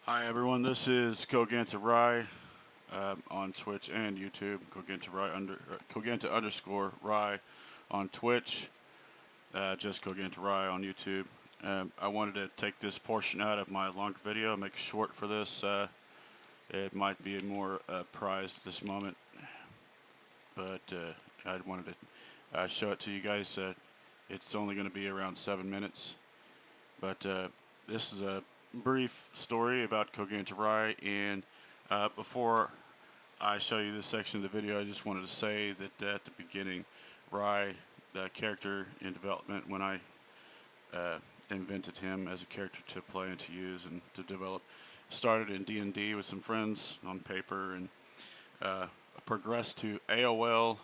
Hi everyone, this is Coganta Righ on Twitch and YouTube. Coganta underscore Righ on Twitch. Just Coganta Righ on YouTube. I wanted to take this portion out of my long video, make it short for this. It might be more prized at this moment, but I wanted to show it to you guys. It's only going to be around 7 minutes, but this is a brief story about Coganta Righ, and before I show you this section of the video, I just wanted to say that at the beginning, Righ, the character in development, when I invented him as a character to play and to use and to develop, started in D&D with some friends on paper, and progressed to AOL,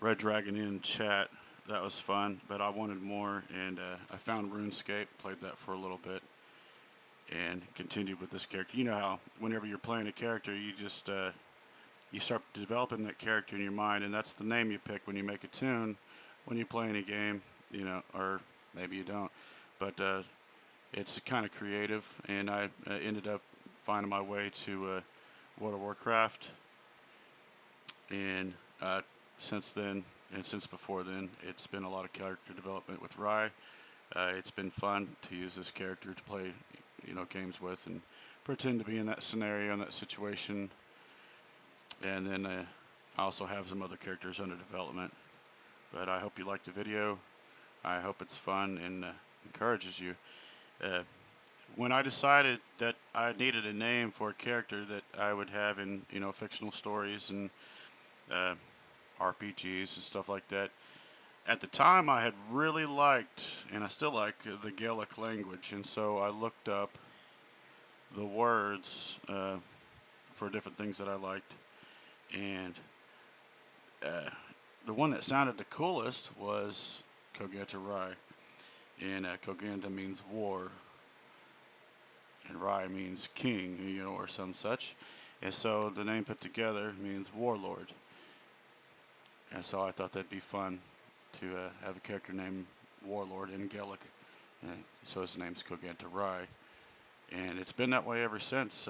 Red Dragon in chat. That was fun, but I wanted more, and I found RuneScape, played that for a little bit, and continued with this character. You know how whenever you're playing a character, you just you start developing that character in your mind, and that's the name you pick when you make a tune, when you play any game, you know, or maybe you don't. But it's kind of creative, and I ended up finding my way to World of Warcraft, and since then, and since before then, it's been a lot of character development with Righ. It's been fun to use this character to play, you know, games with and pretend to be in that scenario, in that situation. And then I also have some other characters under development. But I hope you like the video. I hope it's fun and encourages you. When I decided that I needed a name for a character that I would have in, you know, fictional stories and RPGs and stuff like that, at the time I had really liked, and I still like, the Gaelic language, and so I looked up the words for different things that I liked, and the one that sounded the coolest was Coganta Righ, and Coganta means war, and Righ means king, you know, or some such, and so the name put together means warlord. And so I thought that'd be fun to have a character named Warlord in Gaelic. So his name's Coganta Righ. And it's been that way ever since.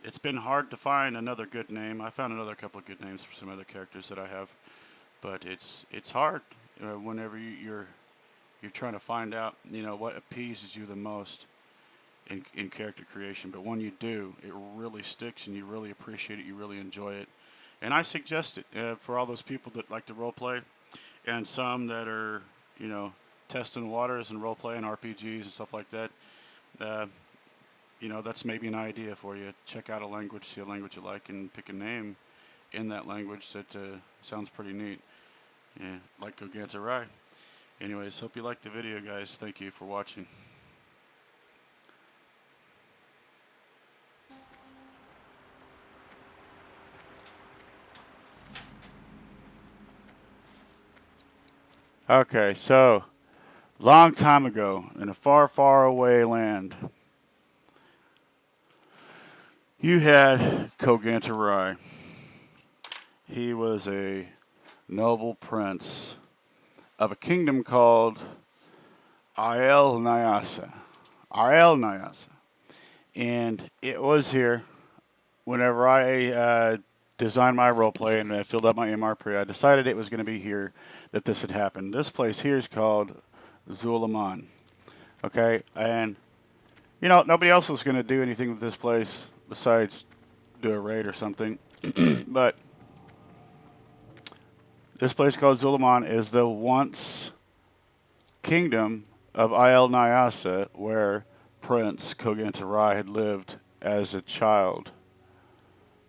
It's been hard to find another good name. I found another couple of good names for some other characters that I have. But it's hard whenever you're trying to find out, you know, what appeases you the most in character creation. But when you do, it really sticks and you really appreciate it, you really enjoy it. And I suggest it for all those people that like to roleplay, and some that are, you know, testing waters and roleplay and RPGs and stuff like that. You know, that's maybe an idea for you. Check out a language, see a language you like, and pick a name in that language that sounds pretty neat. Yeah, like Coganta Righ. Anyways, hope you liked the video, guys. Thank you for watching. Okay, so long time ago, in a far, far away land, you had Coganta Righ. He was a noble prince of a kingdom called Ael Nyasa. And it was here, whenever I designed my roleplay and filled out my MMORPG, I decided it was going to be here that this had happened. This place here is called Zul'Aman. Okay, and you know, nobody else was going to do anything with this place besides do a raid or something. But this place called Zul'Aman is the once kingdom of Ael Nyasa, where Prince Coganta Righ had lived as a child.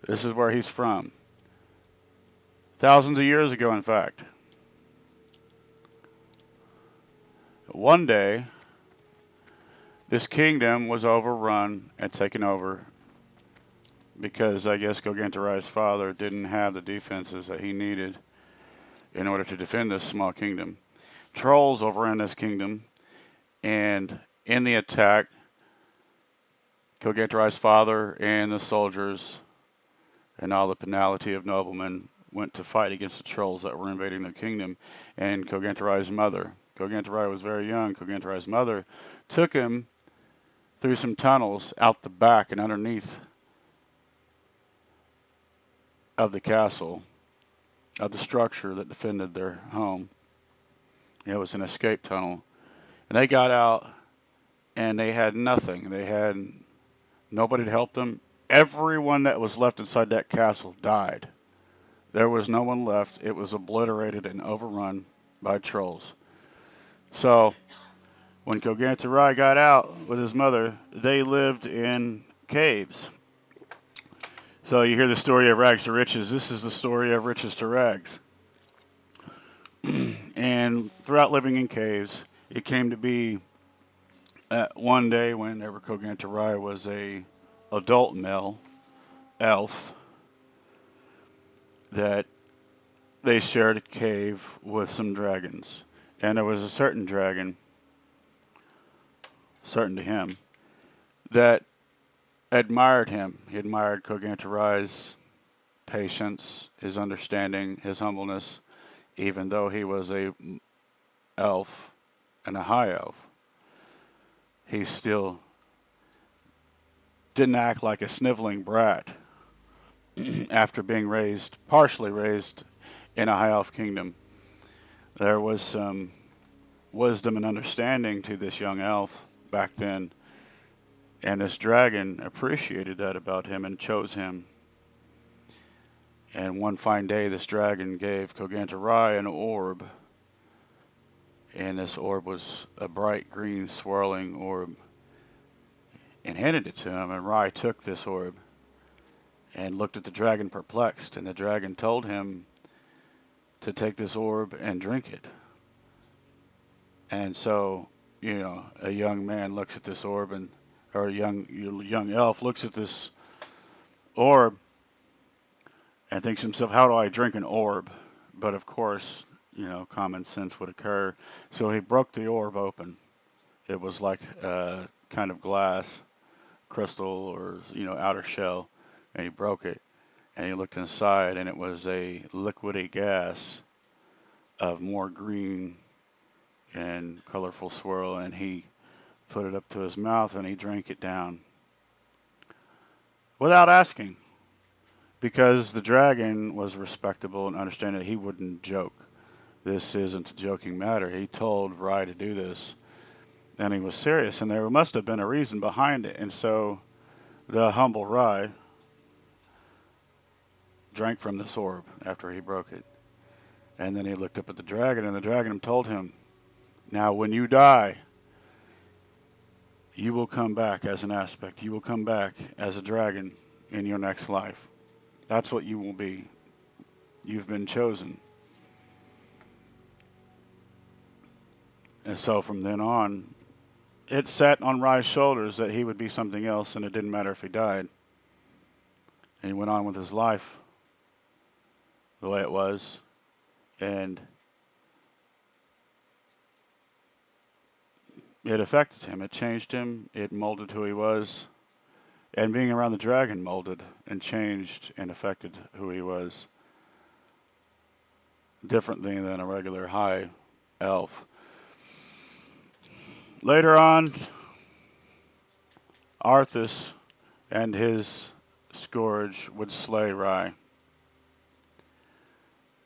This is where he's from. Thousands of years ago, in fact. One day, this kingdom was overrun and taken over because I guess Coganta Righ's father didn't have the defenses that he needed in order to defend this small kingdom. Trolls overran this kingdom, and in the attack, Coganta Righ's father and the soldiers and all the penalty of noblemen went to fight against the trolls that were invading the kingdom. And Coganta Righ's mother, Coganta Righ was very young, Coganta Righ's mother took him through some tunnels out the back and underneath of the castle, of the structure that defended their home. It was an escape tunnel. And they got out, and they had nothing. They had nobody to help them. Everyone that was left inside that castle died. There was no one left. It was obliterated and overrun by trolls. So, when Coganta Righ got out with his mother, they lived in caves. So you hear the story of rags to riches. This is the story of riches to rags. And throughout living in caves, it came to be one day whenever Coganta Righ was a adult male elf, that they shared a cave with some dragons. And there was a certain dragon, certain to him, that admired him. He admired Coganta Righ's patience, his understanding, his humbleness, even though he was a elf and a high elf. He still didn't act like a sniveling brat after being raised, partially raised, in a high elf kingdom. There was some wisdom and understanding to this young elf back then, and this dragon appreciated that about him and chose him. And one fine day, this dragon gave Coganta Righ an orb, and this orb was a bright green swirling orb, and handed it to him. And Righ took this orb and looked at the dragon perplexed, and the dragon told him to take this orb and drink it. And so, a young man looks at this orb, or a young elf looks at this orb and thinks to himself, how do I drink an orb? But of course, common sense would occur. So he broke the orb open. It was like a kind of glass, crystal, or, outer shell. And he broke it. And he looked inside, and it was a liquidy gas of more green and colorful swirl. And he put it up to his mouth, and he drank it down without asking, because the dragon was respectable and understood that he wouldn't joke. This isn't a joking matter. He told Righ to do this, and he was serious, and there must have been a reason behind it. And so the humble Righ drank from this orb after he broke it. And then he looked up at the dragon, and the dragon told him, now when you die, you will come back as an aspect. You will come back as a dragon in your next life. That's what you will be. You've been chosen. And so from then on, it sat on Righ's shoulders that he would be something else, and it didn't matter if he died. And he went on with his life the way it was. And it affected him. It changed him. It molded who he was. And being around the dragon molded and changed and affected who he was differently than a regular high elf. Later on, Arthas and his scourge would slay Righ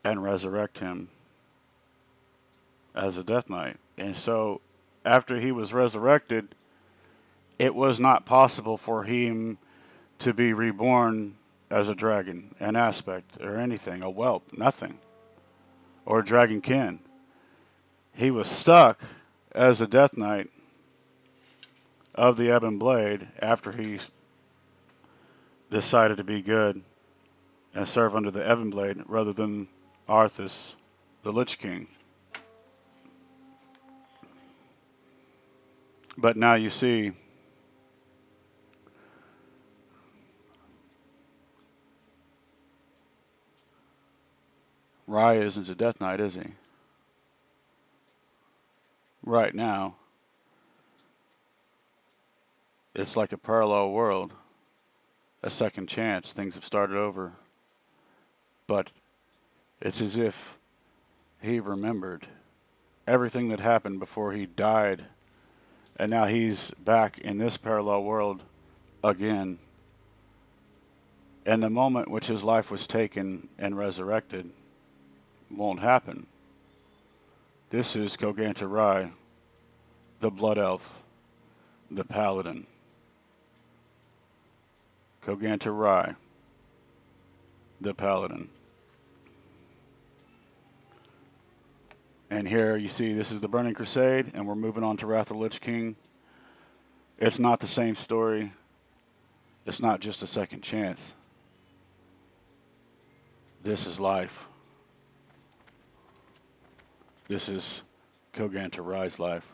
and resurrect him as a Death Knight. And so, after he was resurrected, it was not possible for him to be reborn as a dragon, an aspect, or anything, a whelp, nothing, or a dragonkin. He was stuck as a Death Knight of the Ebon Blade after he decided to be good and serve under the Ebon Blade rather than Arthas, the Lich King. But now you see, Righ isn't a Death Knight, is he? Right now, it's like a parallel world, a second chance. Things have started over. But it's as if he remembered everything that happened before he died And now he's back in this parallel world again. And the moment which his life was taken and resurrected won't happen. This is Coganta Righ, the Blood Elf, the Paladin. Coganta Righ, the Paladin. And here you see this is the Burning Crusade, and we're moving on to Wrath of the Lich King. It's not the same story. It's not just a second chance. This is life. This is Coganta Righ's life.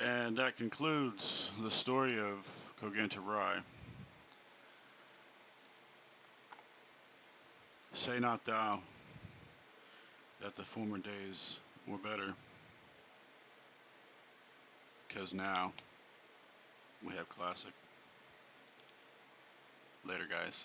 And that concludes the story of Coganta Righ. Say not thou that the former days were better, because now we have Classic. Later, guys.